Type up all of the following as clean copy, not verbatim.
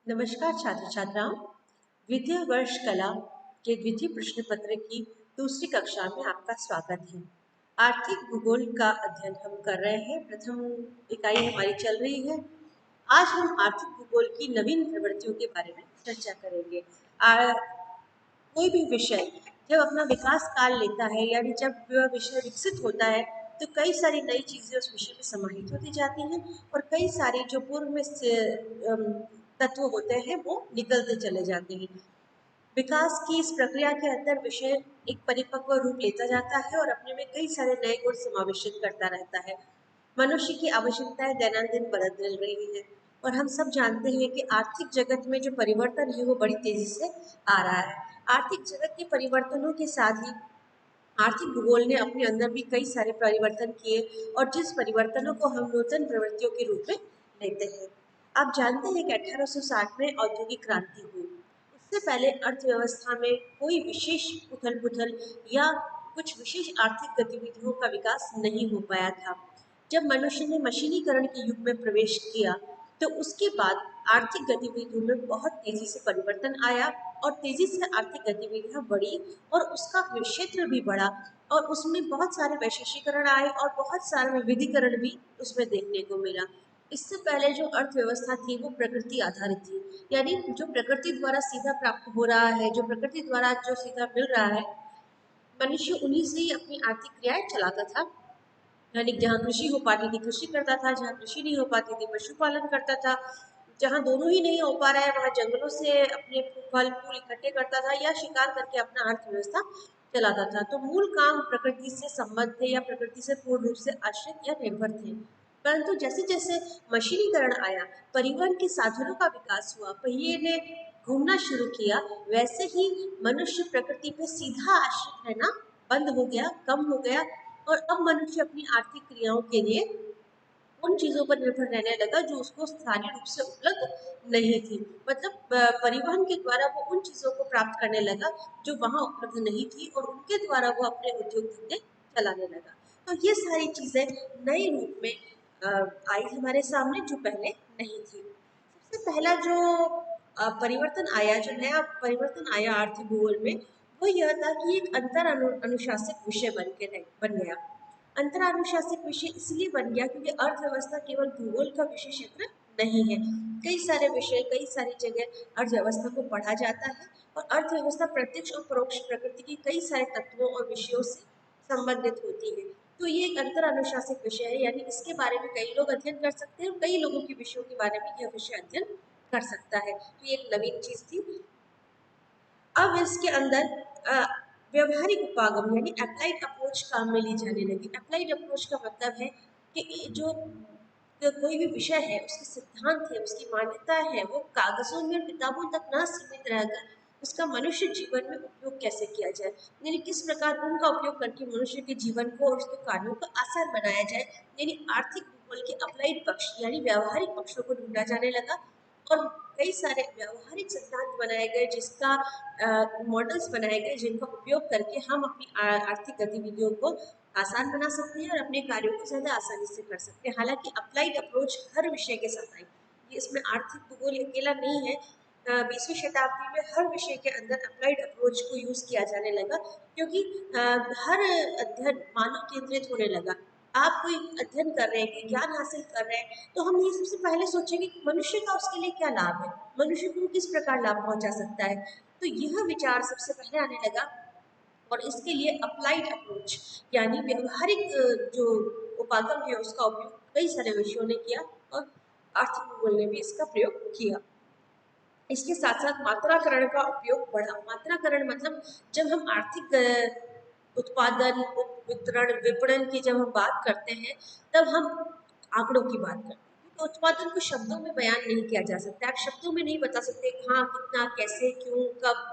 नमस्कार छात्र छात्राओं। द्वितीय वर्ष कला के द्वितीय प्रश्न पत्र की दूसरी कक्षा में आपका स्वागत है। आर्थिक भूगोल का अध्ययन हम कर रहे हैं। प्रथम इकाई हमारी चल रही है। आज हम आर्थिक भूगोल की नवीन प्रवृत्तियों के बारे में चर्चा करेंगे। कोई भी विषय जब अपना विकास काल लेता है, यानी जब वह विषय विकसित होता है, तो कई सारी नई चीजें उस विषय में समाहित होती जाती हैं और कई सारे जो पूर्व में से तत्व होते हैं वो निकलते चले जाते हैं। विकास की इस प्रक्रिया के अंदर विषय एक परिपक्व रूप लेता जाता है और अपने में कई सारे नए गुण समावेशित करता रहता है। मनुष्य की आवश्यकताएं दैनंदिन बदल रही है और हम सब जानते हैं कि आर्थिक जगत में जो परिवर्तन है वो बड़ी तेजी से आ रहा है। आर्थिक जगत के परिवर्तनों के साथ ही आर्थिक भूगोल ने अपने अंदर भी कई सारे परिवर्तन किए और जिस परिवर्तनों को हम नूतन प्रवृत्तियों के रूप में लेते हैं। आप जानते हैं कि 1860 में औद्योगिक क्रांति हुई। उससे पहले अर्थव्यवस्था में कोई विशेष उथल पुथल या कुछ विशेष आर्थिक गतिविधियों का विकास नहीं हो पाया था। जब मनुष्य ने मशीनीकरण के युग में प्रवेश किया तो उसके बाद आर्थिक गतिविधियों में बहुत तेजी से परिवर्तन आया और तेजी से आर्थिक गतिविधियां बढ़ी और उसका क्षेत्र भी बढ़ा और उसमें बहुत सारे वैशेषीकरण आए और बहुत सारे विविधीकरण भी उसमें देखने को मिला। इससे पहले जो अर्थव्यवस्था थी वो प्रकृति आधारित थी, यानी जो प्रकृति द्वारा सीधा प्राप्त हो रहा है, जो प्रकृति द्वारा जो सीधा मिल रहा है, मनुष्य उन्हीं से ही अपनी आर्थिक क्रियाएं चलाता था। यानी जहाँ कृषि हो पाती थी कृषि करता था, जहाँ कृषि नहीं हो पाती थी पशुपालन करता था, जहाँ दोनों ही नहीं हो पा रहा है वहाँ जंगलों से अपने फल फूल इकट्ठे करता था या शिकार करके अपना अर्थव्यवस्था चलाता था। तो मूल काम प्रकृति से संबद्ध थे या प्रकृति से पूर्ण रूप से आश्रित या निर्भर थे। परंतु जैसे जैसे मशीनीकरण आया, परिवहन के साधनों का विकास हुआ, पहिए ने घूमना शुरू किया, वैसे ही मनुष्य प्रकृति पे सीधा आश्रित रहना बंद हो गया, कम हो गया और अब मनुष्य अपनी आर्थिक क्रियाओं के लिए उन चीजों पर निर्भर रहने लगा जो उसको स्थानीय रूप से उपलब्ध नहीं थी। मतलब परिवहन के द्वारा वो उन चीजों को प्राप्त करने लगा जो वहां उपलब्ध नहीं थी और उनके द्वारा वो अपने उद्योग धंधे चलाने लगा। तो ये सारी चीजें नए रूप में आई हमारे सामने जो पहले नहीं थी। सबसे पहला जो परिवर्तन आया, जो नया परिवर्तन आया आर्थिक भूगोल में, वो यह था कि एक अंतर अनुशासित विषय बन गया। अंतरानुशासिक विषय इसलिए बन गया क्योंकि अर्थव्यवस्था केवल भूगोल का विषय क्षेत्र नहीं है। कई सारे विषय, कई सारी जगह अर्थव्यवस्था को पढ़ा जाता है और अर्थव्यवस्था प्रत्यक्ष और परोक्ष प्रकृति के कई सारे तत्वों और विषयों से संबंधित होती है। तो ये एक अंतर अनुशासित विषय है, यानी इसके बारे में कई लोग अध्ययन कर सकते हैं और कई लोगों के विषयों के बारे में यह विषय अध्ययन कर सकता है। तो ये एक नवीन चीज थी। अब इसके अंदर व्यवहारिक उपागम यानी अप्लाइड अप्रोच काम में ली जाने लगी। अप्लाइड अप्रोच का मतलब है कि जो कोई भी विषय है, उसके सिद्धांत है, उसकी मान्यता है, वो कागजों में किताबों तक ना सीमित रहकर उसका मनुष्य जीवन में उपयोग कैसे किया जाए, यानी किस प्रकार उनका उपयोग करके मनुष्य के जीवन को और उसके कार्यों को आसान बनाया जाए। यानी आर्थिक भूगोल के अप्लाइड पक्ष यानी व्यवहारिक पक्षों को ढूंढा जाने लगा और कई सारे व्यवहारिक सिद्धांत बनाए गए, जिसका मॉडल्स बनाए गए, जिनका उपयोग करके हम अपनी आर्थिक गतिविधियों को आसान बना सकते हैं और अपने कार्यों को ज़्यादा आसानी से कर सकते हैं। हालांकि अप्लाइड अप्रोच हर विषय के साथ आई, ये इसमें आर्थिक भूगोल अकेला नहीं है। 20वीं शताब्दी में हर विषय के अंदर अप्लाइड अप्रोच को यूज किया जाने लगा क्योंकि हर अध्ययन मानव केंद्रित होने लगा। आप कोई अध्ययन कर रहे हैं, ज्ञान हासिल कर रहे हैं, तो हम ये सबसे पहले सोचेंगे कि मनुष्य का उसके लिए क्या लाभ है, मनुष्य को किस प्रकार लाभ पहुंचा सकता है। तो यह विचार सबसे पहले आने लगा और इसके लिए अप्लाइड अप्रोच यानी व्यवहारिक जो उपागम है उसका उपयोग कई सारे विषयों ने किया और आर्थिक भूगोल ने भी इसका प्रयोग किया। इसके साथ साथ मात्राकरण का उपयोग बढ़ा। मात्राकरण मतलब जब हम आर्थिक उत्पादन, वितरण, विपणन की जब हम बात करते हैं तब हम आंकड़ों की बात करते हैं। तो उत्पादन को शब्दों में बयान नहीं किया जा सकता, आप शब्दों में नहीं बता सकते हाँ कितना, कैसे, क्यों, कब।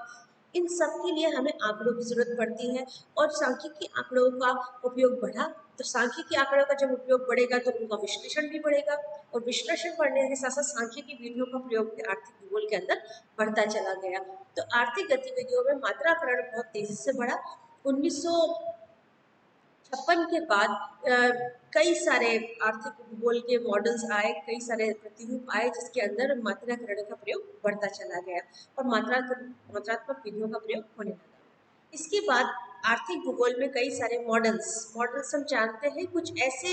इन सब के लिए हमें आंकड़ों की जरूरत पड़ती है और सांख्यिकी आंकड़ों का उपयोग बढ़ा। तो सांख्यिकी आंकड़ों का जब उपयोग बढ़ेगा तो उनका विश्लेषण भी बढ़ेगा और विश्लेषण बढ़ने के साथ साथ सांख्यिकी विधियों का प्रयोग भी आर्थिक भूगोल के अंदर बढ़ता चला गया। तो आर्थिक गतिविधियों में मात्राकरण बहुत तेजी से बढ़ा। 1900 56 के बाद कई सारे आर्थिक भूगोल के मॉडल्स आए, कई सारे प्रतिरूप आए, जिसके अंदर मात्राकरण का प्रयोग बढ़ता चला गया और मात्रात्मक विधियों का प्रयोग होने लगा। इसके बाद आर्थिक भूगोल में कई सारे मॉडल्स मॉडल्स हम जानते हैं, कुछ ऐसे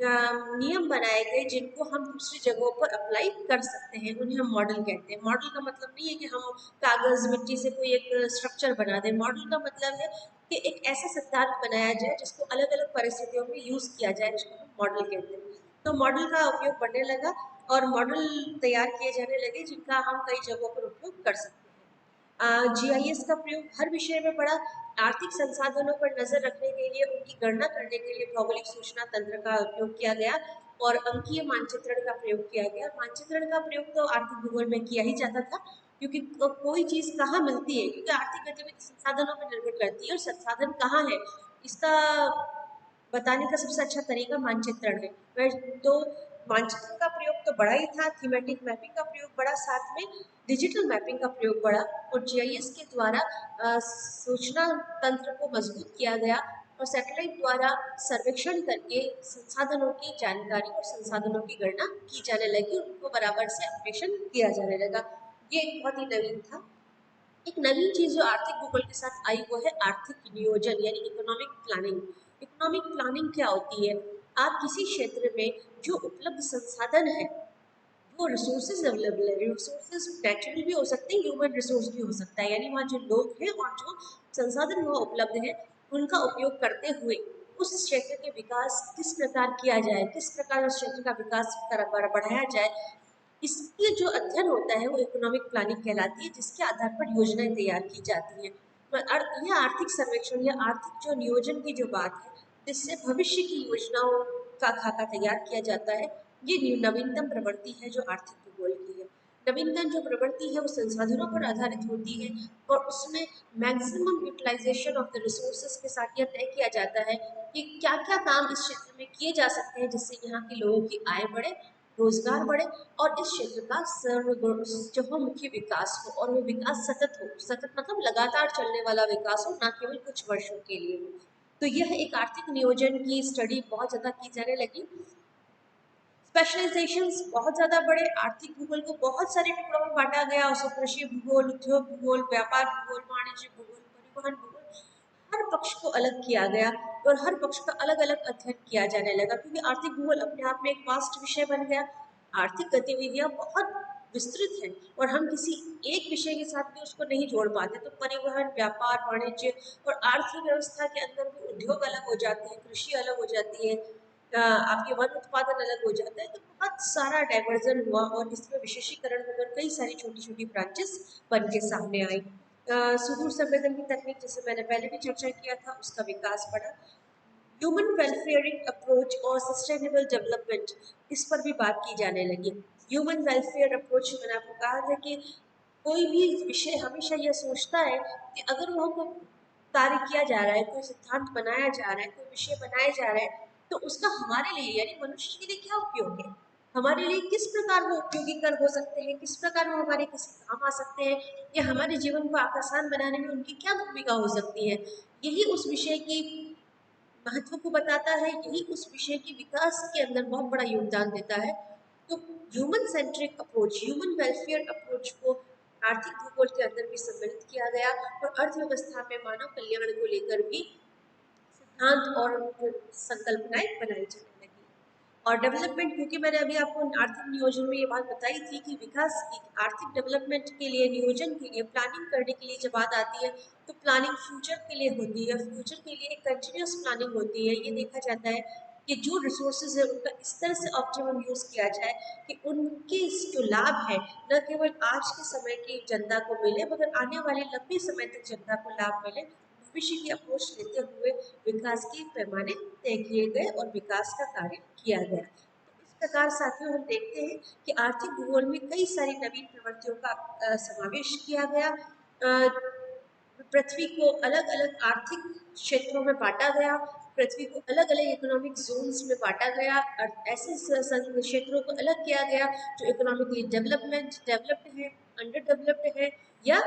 नियम बनाए गए जिनको हम दूसरी जगहों पर अप्लाई कर सकते हैं, उन्हें हम मॉडल कहते हैं। मॉडल का मतलब नहीं है कि हम कागज मिट्टी से कोई एक स्ट्रक्चर बना दें। मॉडल का मतलब है कि एक ऐसा सिद्धांत बनाया जाए जिसको अलग अलग परिस्थितियों में यूज किया जाए, जिसको हम मॉडल कहते हैं। तो मॉडल का उपयोग बढ़ने लगा और मॉडल तैयार किए जाने लगे जिनका हम कई जगहों पर उपयोग कर सकते हैं। जीआईएस का प्रयोग हर विषय में बढ़ा। आर्थिक संसाधनों पर नजर रखने के लिए, उनकी गणना करने के लिए भौगोलिक सूचना तंत्र का उपयोग किया गया और अंकीय मानचित्रण का प्रयोग किया गया। मानचित्रण का प्रयोग तो आर्थिक भूगोल में किया ही जाता था, क्योंकि कोई चीज कहाँ मिलती है, क्योंकि आर्थिक गतिविधि संसाधनों पर निर्भर करती है और संसाधन कहाँ है इसका बताने का सबसे अच्छा तरीका मानचित्रण है। तो मानचित्रण का प्रयोग तो बड़ा ही था, थीमेटिक मैपिंग का प्रयोग बड़ा, साथ में डिजिटल मैपिंग का प्रयोग बढ़ा और जीआईएस के द्वारा सूचना तंत्र को मजबूत किया गया और सैटेलाइट द्वारा सर्वेक्षण करके संसाधनों की जानकारी और संसाधनों की गणना की जाने लगी, उनको बराबर से अपडेशन किया जाने लगा। ये एक बहुत ही नवीन था। एक नवीन चीज जो आर्थिक भूगोल के साथ आई वो है आर्थिक नियोजन यानी इकोनॉमिक प्लानिंग। इकोनॉमिक प्लानिंग क्या होती है? आप किसी क्षेत्र में जो उपलब्ध संसाधन है, वो रिसोर्सेज अवेलेबल है, रिसोर्सेज नेचुरल भी हो सकते हैं, ह्यूमन रिसोर्स भी हो सकता है, यानी वहाँ जो लोग हैं और जो संसाधन वहाँ उपलब्ध है उनका उपयोग करते हुए उस क्षेत्र के विकास किस प्रकार किया जाए, किस प्रकार उस क्षेत्र का विकास बढ़ाया जाए, इसके जो अध्ययन होता है वो इकोनॉमिक प्लानिंग कहलाती है, जिसके आधार पर योजनाएं तैयार की जाती हैं। यह आर्थिक सर्वेक्षण या आर्थिक जो नियोजन की जो बात है, जिससे भविष्य की योजनाओं का खाका तैयार किया जाता है, ये नवीनतम प्रवृत्ति है जो आर्थिक भूगोल की है। नवीनतम जो प्रवृत्ति है वो संसाधनों पर आधारित होती है और उसमें maximum utilization of the resources के साथ यह तय किया जाता है कि क्या क्या काम इस क्षेत्र में किए जा सकते हैं जिससे यहाँ के लोगों की आय बढ़े, रोजगार बढ़े और इस क्षेत्र का सर्वमुखी विकास हो और वो विकास सतत हो। सतत मतलब लगातार चलने वाला विकास हो, ना केवल कुछ वर्षों के लिए हो। तो यह एक आर्थिक नियोजन की स्टडी बहुत ज्यादा की जाने लगी। स्पेशलाइजेशंस बहुत ज़्यादा बड़े। आर्थिक भूगोल को बहुत सारे टुकड़ों में बांटा गया, उसको कृषि भूगोल, उद्योग भूगोल, व्यापार भूगोल, वाणिज्य भूगोल, परिवहन भूगोल, हर पक्ष को अलग किया गया और हर पक्ष का अलग अलग अध्ययन किया जाने लगा, क्योंकि आर्थिक भूगोल अपने आप में एक वास्ट विषय बन गया। आर्थिक गतिविधियां बहुत विस्तृत हैं और हम किसी एक विषय के साथ भी उसको नहीं जोड़ पाते। तो परिवहन, व्यापार, वाणिज्य और अर्थव्यवस्था के अंदर भी उद्योग अलग हो जाते हैं, कृषि अलग हो जाती है, आपके वन उत्पादन अलग हो जाता है। तो बहुत सारा डाइवर्जन हुआ और इसमें विशेषीकरण होकर कई सारी छोटी छोटी ब्रांचेस बन के सामने आई। सुदूर संवेदन की तकनीक, जैसे मैंने पहले भी चर्चा किया था, उसका विकास बढ़ा। ह्यूमन वेलफेयरिंग अप्रोच और सस्टेनेबल डेवलपमेंट, इस पर भी बात की जाने लगी। ह्यूमन वेलफेयर अप्रोच, मैंने आपको कहा था कि कोई भी विषय हमेशा यह सोचता है कि अगर वह को कार्य किया जा रहा है, कोई सिद्धांत बनाया जा रहा है, कोई विषय बनाया जा रहा है, तो उसका हमारे लिए यानी मनुष्य के लिए क्या उपयोग है, हमारे लिए किस प्रकार वो उपयोगी कर हो सकते हैं, किस प्रकार वो हमारे किसी काम आ सकते हैं, या हमारे जीवन को आसान बनाने में उनकी क्या भूमिका हो सकती है। यही उस विषय की महत्व को बताता है, यही उस विषय के विकास के अंदर बहुत बड़ा योगदान देता है। तो human centric approach, human welfare approach को आर्थिक भूगोल के अंदर भी सम्मिलित किया गया और अर्थव्यवस्था में मानव कल्याण को लेकर भी सिद्धांत और संकल्पनाएं बनाई जाने लगी। और डेवलपमेंट, क्योंकि मैंने अभी आपको आर्थिक नियोजन में ये बात बताई थी कि विकास की आर्थिक डेवलपमेंट के लिए, नियोजन के लिए, प्लानिंग करने के लिए जब बात आती है तो प्लानिंग फ्यूचर के लिए होती है। फ्यूचर के लिए एक कंटिन्यूस प्लानिंग होती है। ये देखा जाता है कि जो रिसोर्सेज है उनका इस तरह से ऑप्टिमम यूज किया जाए कि उनके जो लाभ है न केवल आज के समय की जनता को मिले, मगर आने वाले लंबे समय तक जनता को लाभ मिले। भविष्य की अप्रोच लेते हुए विकास के पैमाने तय किए गए और विकास का कार्य किया गया। तो इस प्रकार साथियों हम देखते हैं कि आर्थिक भूगोल में कई सारी नवीन प्रवृत्तियों का समावेश किया गया। पृथ्वी को अलग अलग आर्थिक क्षेत्रों में बांटा गया, पृथ्वी को अलग अलग इकोनॉमिक जोन्स में बांटा गया और ऐसे क्षेत्रों को अलग किया गया जो इकोनॉमिकली डेवलप्ड है, अंडर डेवलप्ड है या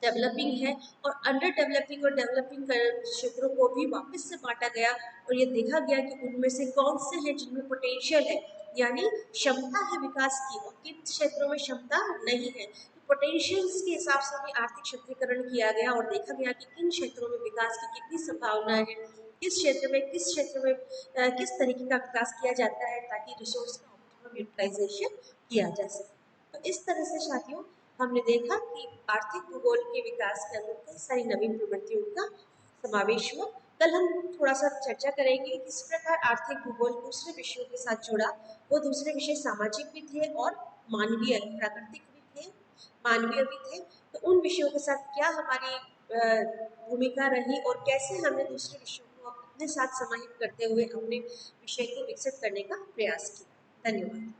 डेवलपिंग है, और अंडर डेवलपिंग और डेवलपिंग क्षेत्रों को भी वापस से बांटा गया और ये देखा गया कि उनमें से कौन से हैं जिनमें पोटेंशियल है, यानी क्षमता है विकास की, और किन क्षेत्रों में क्षमता नहीं है। तो पोटेंशियल्स के हिसाब से भी आर्थिक क्षेत्रीकरण किया गया और देखा गया कि किन क्षेत्रों में विकास की कितनी संभावनाएं हैं, किस क्षेत्र में किस तरीके का विकास किया जाता है ताकि रिसोर्स का ऑप्टिमम यूटिलाइजेशन किया जा सके। तो इस तरह से साथियों हमने देखा कि आर्थिक भूगोल के विकास के अंदर कई सारी नवीन प्रवृत्तियों का समावेश हुआ। कल हम थोड़ा सा चर्चा करेंगे कि किस प्रकार आर्थिक भूगोल दूसरे विषयों के साथ जुड़ा। वो दूसरे विषय सामाजिक भी थे और मानवीय प्राकृतिक भी थे, मानवीय भी थे। तो उन विषयों के साथ क्या हमारी भूमिका रही और कैसे हमने दूसरे विषयों को अपने साथ समाहित करते हुए अपने विषय को विकसित करने का प्रयास किया। धन्यवाद।